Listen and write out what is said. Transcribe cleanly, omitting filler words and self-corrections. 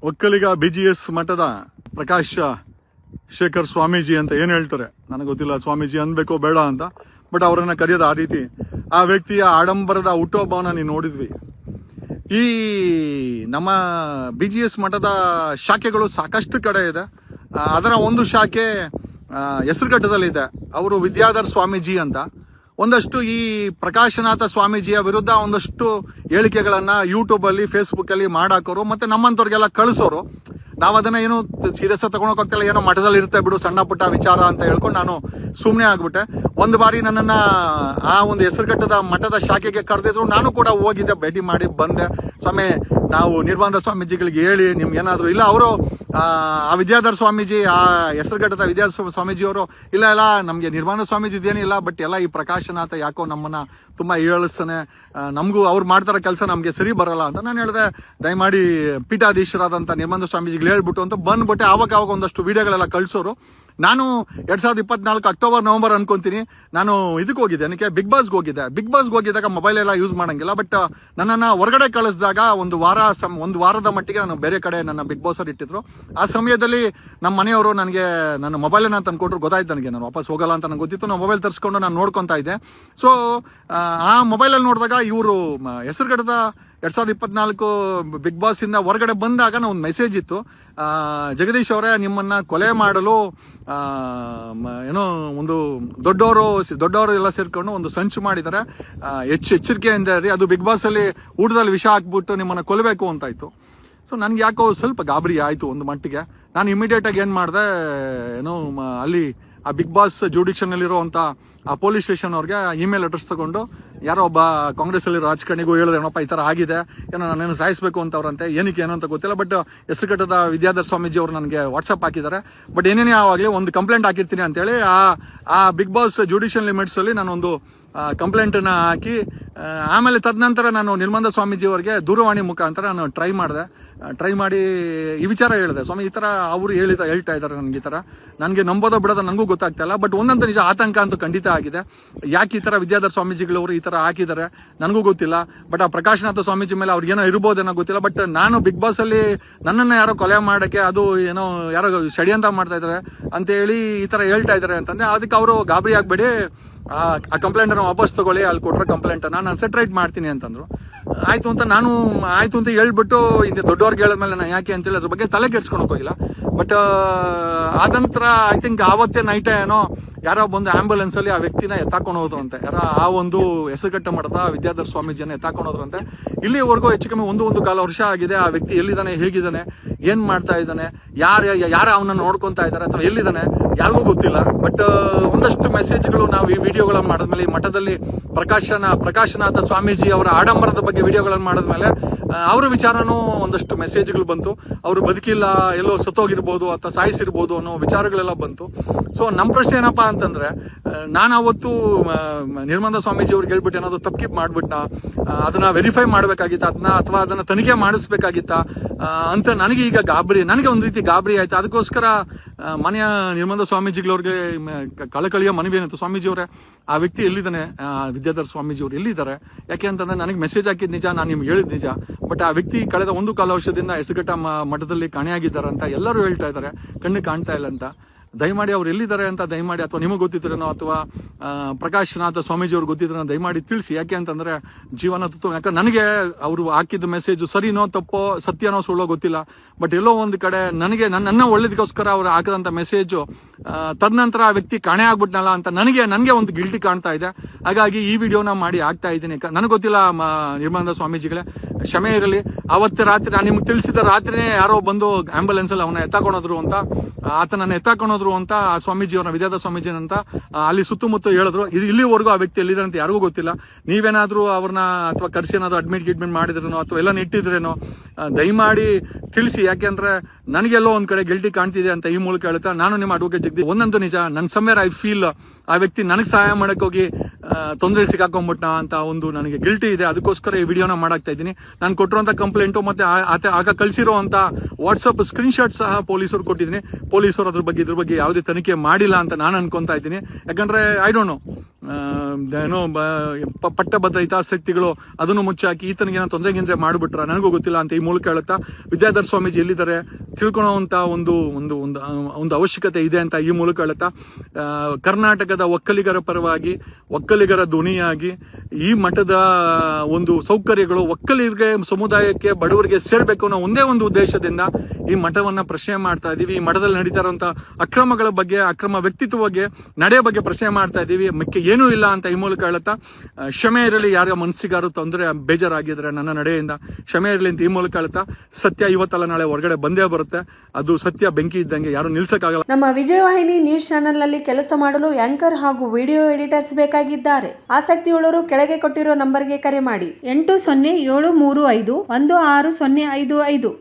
Vokkaliga BGS ಮಠದ ಪ್ರಕಾಶ್ ಶೇಖರ್ ಸ್ವಾಮೀಜಿ ಅಂತ ಏನು ಹೇಳ್ತಾರೆ ನನಗೆ ಗೊತ್ತಿಲ್ಲ, ಸ್ವಾಮೀಜಿ ಅನ್ಬೇಕೋ ಬೇಡ ಅಂತ. ಬಟ್ ಅವರನ್ನ ಕರೆಯೋದು ಆ ರೀತಿ. ಆ ವ್ಯಕ್ತಿಯ ಆಡಂಬರದ ಹುಟ್ಟುಹಬ್ಬವನ್ನ ನೀವು ನೋಡಿದ್ವಿ. ಈ ನಮ್ಮ BGS ಮಠದ ಶಾಖೆಗಳು ಸಾಕಷ್ಟು ಕಡೆ ಇದೆ. ಅದರ ಒಂದು ಶಾಖೆ ಹೆಸರುಘಟ್ಟದಲ್ಲಿದೆ. ಅವರು ವಿದ್ಯಾಧರ್ ಸ್ವಾಮೀಜಿ ಅಂತ. ಒಂದಷ್ಟು ಈ ಪ್ರಕಾಶನಾಥ ಸ್ವಾಮೀಜಿಯ ವಿರುದ್ಧ ಒಂದಷ್ಟು ಹೇಳಿಕೆಗಳನ್ನ ಯೂಟ್ಯೂಬ್ ಅಲ್ಲಿ, ಫೇಸ್ಬುಕ್ ಅಲ್ಲಿ ಮಾಡಾಕೋರು, ಮತ್ತೆ ನಮ್ಮಂತವ್ರಿಗೆಲ್ಲ ಕಳಿಸೋರು. ನಾವು ಅದನ್ನ ಏನು ಸೀರಿಯಸ್ ತಗೊಳಕ್ ಹೋಗ್ತಿಲ್ಲ, ಏನೋ ಮಠದಲ್ಲಿ ಇರುತ್ತೆ ಬಿಡು, ಸಣ್ಣ ಪುಟ್ಟ ವಿಚಾರ ಅಂತ ಹೇಳ್ಕೊಂಡು ನಾನು ಸುಮ್ಮನೆ ಆಗ್ಬಿಟ್ಟೆ. ಒಂದು ಬಾರಿ ನನ್ನನ್ನ ಆ ಒಂದು ಹೆಸರುಘಟ್ಟದ ಮಠದ ಶಾಖೆಗೆ ಕರೆದಿದ್ರು. ನಾನು ಕೂಡ ಹೋಗಿದ್ದೆ, ಭೇಟಿ ಮಾಡಿ ಬಂದೆ. ಸ್ವಾಮಿ, ನಾವು ನಿರ್ಬಂಧ ಸ್ವಾಮೀಜಿಗಳಿಗೆ ಹೇಳಿ ನಿಮ್ಗೆ ಏನಾದ್ರು ಇಲ್ಲ. ಅವರು ಆ ವಿದ್ಯಾಧರ್ ಸ್ವಾಮೀಜಿ, ಆ ಹೆಸರುಘಟ್ಟದ ವಿದ್ಯಾಧರ್ ಸ್ವಾಮೀಜಿ ಅವರು, ಇಲ್ಲ ನಮ್ಗೆ ನಿರ್ಬಂಧ ಸ್ವಾಮೀಜಿ ಇದೇನಿಲ್ಲ, ಬಟ್ ಎಲ್ಲ ಈ ಪ್ರಕಾಶನಾಥ ಯಾಕೋ ನಮ್ಮನ್ನ ತುಂಬಾ ಹೀಯಾಳಿಸ್ತಾನೆ, ನಮಗೂ ಅವ್ರು ಮಾಡ್ತಾರ ಕೆಲಸ ನಮ್ಗೆ ಸರಿ ಬರಲ್ಲ ಅಂತ ನಾನು ಹೇಳಿದೆ. ದಯಮಾಡಿ ಪೀಠಾಧೀಶರಾದಂಥ ನಿರ್ಬಂಧ ಸ್ವಾಮೀಜಿಗಳು ಹೇಳ್ಬಿಟ್ಟು ಅಂತ ಬಂದ್ಬಿಟ್ಟೆ. ಆವಾಗ ಒಂದಷ್ಟು ವಿಡಿಯೋಗಳೆಲ್ಲ ಕಳ್ಸೋರು. ನಾನು 2024 ಅಕ್ಟೋಬರ್ ನವೆಂಬರ್ ಅನ್ಕೊಂತೀನಿ, ನಾನು ಇದಕ್ಕೆ ಹೋಗಿದ್ದೆ, ನನಗೆ ಬಿಗ್ ಬಾಸ್ಗೆ ಹೋಗಿದ್ದಾಗ ಮೊಬೈಲ್ ಎಲ್ಲ ಯೂಸ್ ಮಾಡಂಗಿಲ್ಲ. ಬಟ್ ನನ್ನನ್ನು ಹೊರಗಡೆ ಕಳಿಸಿದಾಗ ಒಂದು ವಾರದ ಮಟ್ಟಿಗೆ ನಾನು ಬೇರೆ ಕಡೆ ನನ್ನ ಬಿಗ್ ಬಾಸ್ ಅವ್ರು ಇಟ್ಟಿದ್ರು. ಆ ಸಮಯದಲ್ಲಿ ನಮ್ಮ ಮನೆಯವರು ನನಗೆ ನನ್ನ ಮೊಬೈಲನ್ನ ತಂದ್ಕೊಟ್ರು. ಗೊತ್ತಾಯ್ತು ನನಗೆ ನಾನು ವಾಪಸ್ ಹೋಗಲ್ಲ ಅಂತ ನನಗೆ ಗೊತ್ತಿತ್ತು. ನಾನು ಮೊಬೈಲ್ ತರಿಸ್ಕೊಂಡು ನಾನು ನೋಡ್ಕೊತಾ ಇದ್ದೆ. ಸೊ ಆ ಮೊಬೈಲಲ್ಲಿ ನೋಡಿದಾಗ ಇವರು ಹೆಸರುಘಟ್ಟದ 2024 ಬಿಗ್ ಬಾಸ್ ಇಂದ ಹೊರಗಡೆ ಬಂದಾಗ ಒಂದು ಮೆಸೇಜ್ ಇತ್ತು, ಜಗದೀಶ್ ಅವರೇ, ನಿಮ್ಮನ್ನ ಕೊಲೆ ಮಾಡಲು ಏನೋ ಒಂದು ದೊಡ್ಡವರು ಎಲ್ಲ ಸೇರ್ಕೊಂಡು ಒಂದು ಸಂಚು ಮಾಡಿದ್ದಾರೆ, ಎಚ್ಚರಿಕೆಯಿಂದ ಇರಿ, ಅದು ಬಿಗ್ ಬಾಸ್ ಅಲ್ಲಿ ಊಟದಲ್ಲಿ ವಿಷ ಹಾಕ್ಬಿಟ್ಟು ನಿಮ್ಮನ್ನ ಕೊಲ್ಲಬೇಕು ಅಂತಾಯ್ತು. ಸೊ ನನ್ಗೆ ಯಾಕೋ ಸ್ವಲ್ಪ ಗಾಬರಿ ಆಯ್ತು ಒಂದು ಮಟ್ಟಿಗೆ. ನಾನು ಇಮಿಡಿಯೇಟ್ ಆಗಿ ಏನ್ ಮಾಡಿದೆ, ಏನೋ ಅಲ್ಲಿ ಆ ಬಿಗ್ ಬಾಸ್ ಜುಡಿಷನ್ ಅಲ್ಲಿರುವಂತ ಆ ಪೊಲೀಸ್ ಸ್ಟೇಷನ್ ಅವ್ರಿಗೆ ಇಮೇಲ್ ಅಡ್ರೆಸ್ ತಗೊಂಡು ಯಾರೋ ಒಬ್ಬ ಕಾಂಗ್ರೆಸ್ ಅಲ್ಲಿ ರಾಜಕಾರಣಿಗೂ ಹೇಳಿದೆ, ಏನಪ್ಪ ಈ ತರ ಆಗಿದೆ, ಏನೋ ನಾನೇನು ಸಾಯಿಸಬೇಕು ಅಂತವ್ರಂತೆ, ಏನಕ್ಕೆ ಏನು ಅಂತ ಗೊತ್ತಿಲ್ಲ. ಬಟ್ ಹೆಸರುಘಟ್ಟದ ವಿದ್ಯಾಧರ್ ಸ್ವಾಮೀಜಿ ಅವರು ನನಗೆ ವಾಟ್ಸಪ್ ಹಾಕಿದ್ದಾರೆ. ಬಟ್ ಏನೇನೇ ಆವಾಗಲೇ ಒಂದು ಕಂಪ್ಲೇಂಟ್ ಹಾಕಿರ್ತೀನಿ ಅಂತೇಳಿ ಆ ಬಿಗ್ ಬಾಸ್ ಜುಡಿಷಿಯಲ್ ಲಿಮಿಟ್ಸ್ ಅಲ್ಲಿ ನಾನೊಂದು ಕಂಪ್ಲೇಂಟನ್ನು ಹಾಕಿ, ಆಮೇಲೆ ತದನಂತರ ನಾನು ನಿರ್ಬಂಧ ಸ್ವಾಮೀಜಿ ಅವರಿಗೆ ದೂರವಾಣಿ ಮುಖಾಂತರ ನಾನು ಟ್ರೈ ಮಾಡಿ ಈ ವಿಚಾರ ಹೇಳಿದೆ. ಸ್ವಾಮಿ, ಈ ಥರ ಅವರು ಹೇಳ್ತಾ ಇದ್ದಾರೆ ನನಗೆ, ಈ ಥರ ನನಗೆ ನಂಬೋದೋ ಬಿಡೋದು ನನಗೂ ಗೊತ್ತಾಗ್ತಾ ಇಲ್ಲ. ಬಟ್ ಒಂದಂತ ನಿಜ, ಆತಂಕ ಅಂತೂ ಖಂಡಿತ ಆಗಿದೆ. ಯಾಕೆ ಈ ಥರ ವಿದ್ಯಾಧರ್ ಸ್ವಾಮೀಜಿಗಳವರು ಈ ಥರ ಹಾಕಿದ್ದಾರೆ ನನಗೂ ಗೊತ್ತಿಲ್ಲ. ಬಟ್ ಆ ಪ್ರಕಾಶನಾಥ ಸ್ವಾಮೀಜಿ ಮೇಲೆ ಅವ್ರಿಗೇನೋ ಇರ್ಬೋದೇನೋ ಗೊತ್ತಿಲ್ಲ. ಬಟ್ ನಾನು ಬಿಗ್ ಬಾಸ್ ಅಲ್ಲಿ ನನ್ನನ್ನು ಯಾರೋ ಕೊಲೆ ಮಾಡೋಕ್ಕೆ, ಅದು ಏನೋ ಯಾರೋ ಷಡ್ಯಂತ್ರ ಮಾಡ್ತಾ ಇದ್ದಾರೆ ಅಂತೇಳಿ ಈ ಥರ ಹೇಳ್ತಾ ಇದ್ದಾರೆ ಅಂತಂದ್ರೆ, ಅದಕ್ಕೆ ಅವರು ಗಾಬರಿ ಆಗಬೇಡಿ, ಆ ಕಂಪ್ಲೇಂಟನ್ನು ವಾಪಸ್ ತಗೊಳ್ಳಿ, ಅಲ್ಲಿ ಕೊಟ್ಟರೆ ಕಂಪ್ಲೇಂಟನ್ನು ನಾನು ಸೆಟ್ರೈಟ್ ಮಾಡ್ತೀನಿ ಅಂತಂದ್ರು. ಆಯ್ತು ಅಂತ ಹೇಳ್ಬಿಟ್ಟು ಹಿಂದೆ ದೊಡ್ಡವ್ರಿಗೆ ಹೇಳಿದ್ಮೇಲೆ ನಾನು ಯಾಕೆ ಅಂತೇಳಿ ಅದ್ರ ಬಗ್ಗೆ ತಲೆ ಕೆಡ್ಸ್ಕೊಳಕ್ ಹೋಗಿಲ್ಲ. ಬಟ್ ಆದಂತರ ಐ ಥಿಂಕ್ ಆವತ್ತೇ ನೈಟೇ ಏನೋ ಯಾರೋ ಬಂದು ಆಂಬ್ಯುಲೆನ್ಸ್ ಅಲ್ಲಿ ಆ ವ್ಯಕ್ತಿನ ಎತ್ತಾಕೊಂಡು ಹೋದ್ರಂತೆ. ಆ ಒಂದು ಹೆಸರುಘಟ್ಟ ಮಠದ ವಿದ್ಯಾಧರ್ ಸ್ವಾಮೀಜಿಯನ್ನು ಎತ್ತಾಕೊಂಡು ಹೋದ್ರಂತೆ. ಇಲ್ಲಿವರೆಗೂ ಹೆಚ್ಚು ಕಮ್ಮಿ ಒಂದು ಕಾಲ ವರ್ಷ ಆಗಿದೆ. ಆ ವ್ಯಕ್ತಿ ಎಲ್ಲಿದ್ದಾನೆ, ಹೇಗಿದ್ದಾನೆ, ಏನ್ ಮಾಡ್ತಾ ಇದ್ದಾನೆ, ಯಾರ ಅವನನ್ನು ನೋಡ್ಕೊಂತಾ ಇದ್ದಾರೆ ಅಥವಾ ಎಲ್ಲಿದ್ದಾನೆ ಯಾರಿಗೂ ಗೊತ್ತಿಲ್ಲ. ಬಟ್ ಒಂದಷ್ಟು ಮೆಸೇಜ್ಗಳು ನಾವು ಈ ವಿಡಿಯೋಗಳನ್ನ ಮಾಡಿದ್ಮೇಲೆ, ಈ ಮಠದಲ್ಲಿ ಪ್ರಕಾಶನಾಥ ಸ್ವಾಮೀಜಿ ಅವರ ಆಡಂಬರದ ಬಗ್ಗೆ ವಿಡಿಯೋಗಳನ್ನು ಮಾಡಿದ್ಮೇಲೆ ಅವರ ವಿಚಾರನೂ ಒಂದಷ್ಟು ಮೆಸೇಜ್ಗಳು ಬಂತು. ಅವರು ಬದುಕಿಲ್ಲ, ಎಲ್ಲೋ ಸತ್ತೋಗಿರ್ಬೋದು ಅಥವಾ ಸಾಯಿಸಿರ್ಬೋದು ಅನ್ನೋ ವಿಚಾರಗಳೆಲ್ಲ ಬಂತು. ಸೊ ನಮ್ಮ ಪ್ರಶ್ನೆ ಏನಪ್ಪಾ ಅಂತಂದ್ರೆ, ನಾನು ಅವತ್ತು ನಿರ್ಬಂಧ ಸ್ವಾಮೀಜಿ ಅವ್ರಿಗೆ ಹೇಳ್ಬಿಟ್ಟು ಏನಾದ್ರು ತಪ್ಪಿಪ್ ಮಾಡ್ಬಿಟ್ನ, ಅದನ್ನ ವೆರಿಫೈ ಮಾಡ್ಬೇಕಾಗಿತ್ತ ಅಥವಾ ಅದನ್ನ ತನಿಖೆ ಮಾಡಿಸ್ಬೇಕಾಗಿತ್ತ ಅಂತ ನನಗೆ ಈಗ ನನಗೆ ಒಂದು ರೀತಿ ಗಾಬರಿ ಆಯ್ತು. ಅದಕ್ಕೋಸ್ಕರ ಮನೆಯ ನಿರ್ಬಂಧ ಸ್ವಾಮೀಜಿಗಳವ್ರಿಗೆ ಕಳಕಳಿಯ ಮನವಿ ಏನಿತ್ತು, ಸ್ವಾಮೀಜಿಯವರೇ, ಆ ವ್ಯಕ್ತಿ ಎಲ್ಲಿದ್ದಾನೆ, ವಿದ್ಯಾಧರ್ ಸ್ವಾಮೀಜಿ ಅವರು ಎಲ್ಲಿದ್ದಾರೆ, ಯಾಕೆ ಅಂತಂದ್ರೆ ನನಗೆ ಮೆಸೇಜ್ ಹಾಕಿದ್ ನಿಜ, ನಾನು ನಿಮ್ಗೆ ಹೇಳಿದ್ ನಿಜ. ಬಟ್ ಆ ವ್ಯಕ್ತಿ ಕಳೆದ 1 ಕಾಲ ವರ್ಷದಿಂದ ಹೆಸರುಘಟ್ಟ ಮಠದಲ್ಲಿ ಕಾಣೆಯಾಗಿದ್ದಾರೆ ಅಂತ ಎಲ್ಲರೂ ಹೇಳ್ತಾ ಇದ್ದಾರೆ, ಕಣ್ಣು ಕಾಣ್ತಾ ಇಲ್ಲ ಅಂತ. ದಯಮಾಡಿ ಅವ್ರು ಎಲ್ಲಿದ್ದಾರೆ ಅಂತ ದಯಮಾಡಿ, ಅಥವಾ ನಿಮಗೆ ಗೊತ್ತಿದ್ರೇನೋ ಅಥವಾ ಪ್ರಕಾಶನಾಥ ಸ್ವಾಮೀಜಿ ಅವ್ರು ಗೊತ್ತಿದ್ರೇನೋ ದಯಮಾಡಿ ತಿಳಿಸಿ. ಯಾಕೆ ಅಂತಂದ್ರೆ ಜೀವನ ತುತ್ತು. ಯಾಕಂದ್ರೆ ನನಗೆ ಅವರು ಹಾಕಿದ ಮೆಸೇಜ್ ಸರಿನೋ ತಪ್ಪೋ, ಸತ್ಯನೋ ಸುಳ್ಳೋ ಗೊತ್ತಿಲ್ಲ. ಬಟ್ ಎಲ್ಲೋ ಒಂದು ಕಡೆ ನನಗೆ ನನ್ನ ಒಳ್ಳೇದಕ್ಕೋಸ್ಕರ ಅವ್ರು ಹಾಕಿದಂತ ಮೆಸೇಜು ತದನಂತರ ಆ ವ್ಯಕ್ತಿ ಕಾಣೆ ಆಗ್ಬಿಟ್ನಲ್ಲ ಅಂತ ನನಗೆ ಒಂದು ಗಿಲ್ಟಿ ಕಾಣ್ತಾ ಇದೆ. ಹಾಗಾಗಿ ಈ ವಿಡಿಯೋನ ಮಾಡಿ ಆಗ್ತಾ ಇದ್ದೀನಿ. ನನಗೆ ಗೊತ್ತಿಲ್ಲ ನಿರ್ಬಂಧ ಸ್ವಾಮೀಜಿಗಳೇ, ಕ್ಷಮೆ ಇರಲಿ. ಅವತ್ತೇ ರಾತ್ರಿ ನಾನು ನಿಮ್ಗೆ ತಿಳಿಸಿದ ರಾತ್ರಿನೇ ಯಾರೋ ಬಂದು ಆಂಬ್ಯುಲೆನ್ಸ್ ಅಲ್ಲಿ ಅವನ ಎತ್ತಾಕೊಂಡೋದ್ರು ಅಂತ, ಆತನನ್ನ ಎತ್ತಾಕೊಂಡೋದ್ರು ಅಂತ ಆ ಸ್ವಾಮೀಜಿ ಅವ್ರನ್ನ, ವಿದ್ಯಾಧರ್ ಸ್ವಾಮೀಜಿ ಅಂತ ಅಲ್ಲಿ ಸುತ್ತಮುತ್ತ ಹೇಳಿದ್ರು. ಇಲ್ಲಿವರೆಗೂ ಆ ವ್ಯಕ್ತಿ ಎಲ್ಲಿದ್ದಾರೆ ಅಂತ ಯಾರಿಗೂ ಗೊತ್ತಿಲ್ಲ. ನೀವೇನಾದ್ರೂ ಅವ್ರನ್ನ ಅಥವಾ ಕರ್ಸಿ ಏನಾದ್ರು ಅಡ್ಮಿಟ್ ಮಾಡಿದ್ರೇನೋ ಅಥವಾ ಎಲ್ಲ ಇಟ್ಟಿದ್ರೇನೋ ದಯಮಾಡಿ ತಿಳಿಸಿ. ಯಾಕೆಂದ್ರೆ ನನಗೆಲ್ಲೋ ಒಂದ್ ಕಡೆ ಗಿಲ್ಟಿ ಕಾಣ್ತಿದೆ ಅಂತ ಈ ಮೂಲಕ ಹೇಳ್ತಾ, ನಾನು ನಿಮ್ಮ ಅಡ್ವೊಕೇಟ್ ಜಗದೀಶ್. ಒಂದಂತೂ ನಿಜ, ನನ್ನ ಸಮ್ವೇರ್ ಐ ಫೀಲ್ ಆ ವ್ಯಕ್ತಿ ನನಗೆ ಸಹಾಯ ಮಾಡಕ್ ಹೋಗಿ ತೊಂದರೆ ಸಿಕ್ಕಾಕೊಂಡ್ಬಿಟ್ನ ಅಂತ ಒಂದು ನನಗೆ ಗಿಲ್ಟಿ ಇದೆ. ಅದಕ್ಕೋಸ್ಕರ ಈ ವಿಡಿಯೋನ ಮಾಡಾಕ್ತಾ ಇದ್ದೀನಿ. ನಾನು ಕೊಟ್ಟಿರುವಂಥ ಕಂಪ್ಲೇಂಟು ಮತ್ತು ಆಗ ಕಳಿಸಿರುವಂಥ ವಾಟ್ಸಪ್ ಸ್ಕ್ರೀನ್ಶಾಟ್ ಸಹ ಪೊಲೀಸರು ಕೊಟ್ಟಿದ್ದೀನಿ. ಪೊಲೀಸರು ಇದ್ರ ಬಗ್ಗೆ ಯಾವುದೇ ತನಿಖೆ ಮಾಡಿಲ್ಲ ಅಂತ ನಾನು ಅನ್ಕೊತಾ ಇದ್ದೀನಿ. ಯಾಕಂದರೆ ಐ ಡೋಂಟ್ ನೋ, ಏನೋ ಪಟ್ಟಬದ್ಧ ಹಿತಾಸಕ್ತಿಗಳು ಅದನ್ನು ಮುಚ್ಚಾಕಿ ಈತನಿಗೆ ಏನೋ ತೊಂದರೆ ಮಾಡಿಬಿಟ್ರ ನನಗೂ ಗೊತ್ತಿಲ್ಲ ಅಂತ ಈ ಮೂಲಕ ಹೇಳುತ್ತಾ, ವಿದ್ಯಾಧರ್ ಸ್ವಾಮೀಜಿ ಎಲ್ಲಿದ್ದಾರೆ ತಿಳ್ಕೊಳ್ಳೋವಂಥ ಒಂದು ಅವಶ್ಯಕತೆ ಇದೆ ಅಂತ ಈ ಮೂಲಕ ಹೇಳುತ್ತಾ, ಕರ್ನಾಟಕದ ಒಕ್ಕಲಿಗರ ಪರವಾಗಿ, ಒಕ್ಕಲಿಗರ ಧ್ವನಿಯಾಗಿ ಈ ಮಠದ ಒಂದು ಸೌಕರ್ಯಗಳು ಒಕ್ಕಲಿಗರಿಗೆ, ಸಮುದಾಯಕ್ಕೆ, ಬಡವರಿಗೆ ಸೇರ್ಬೇಕು ಅನ್ನೋ ಒಂದೇ ಒಂದು ಉದ್ದೇಶದಿಂದ ಈ ಮಠವನ್ನ ಪ್ರಶ್ನೆ ಮಾಡ್ತಾ ಇದೀವಿ. ಈ ಮಠದಲ್ಲಿ ನಡೀತಾ ಇರುವಂತ ಅಕ್ರಮಗಳ ಬಗ್ಗೆ, ಅಕ್ರಮ ವ್ಯಕ್ತಿತ್ವ ಬಗ್ಗೆ, ನಡೆ ಬಗ್ಗೆ ಪ್ರಶ್ನೆ ಮಾಡ್ತಾ ಇದೀವಿ. ಮಿಕ್ಕ ಏನೂ ಇಲ್ಲ ಅಂತ ಈ ಮೂಲಕ ಹೇಳುತ್ತಾ, ಕ್ಷಮೆ ಇರಲಿ ಯಾರ ಮನಸ್ಸಿಗಾರು ತೊಂದರೆ ಬೇಜಾರಾಗಿದ್ರೆ ನನ್ನ ನಡೆಯಿಂದ ಕ್ಷಮೆ ಇರಲಿ ಅಂತ ಈ ಮೂಲಕ ಹೇಳುತ್ತಾ, ಸತ್ಯ ಇವತ್ತಲ್ಲ ನಾಳೆ ಹೊರಗಡೆ ಬಂದೇ ಬರುತ್ತೆ. ಅದು ಸತ್ಯ ಬೆಂಕಿ ಇದ್ದಂಗೆ, ಯಾರು ನಿಲ್ಸಕ್ಕಾಗಲ್ಲ. ನಮ್ಮ ವಿಜಯವಾಹಿನಿ ನ್ಯೂಸ್ ಚಾನೆಲ್ ನಲ್ಲಿ ಕೆಲಸ ಮಾಡಲು ಆಂಕರ್ ಹಾಗೂ ವಿಡಿಯೋ ಎಡಿಟರ್ಸ್ ಬೇಕಾಗಿದ್ದಾರೆ. ಆಸಕ್ತಿಯುಳ್ಳವರು ಕೆಳಗೆ ಕೊಟ್ಟಿರುವ ನಂಬರ್ಗೆ ಕರೆ ಮಾಡಿ. 8073516055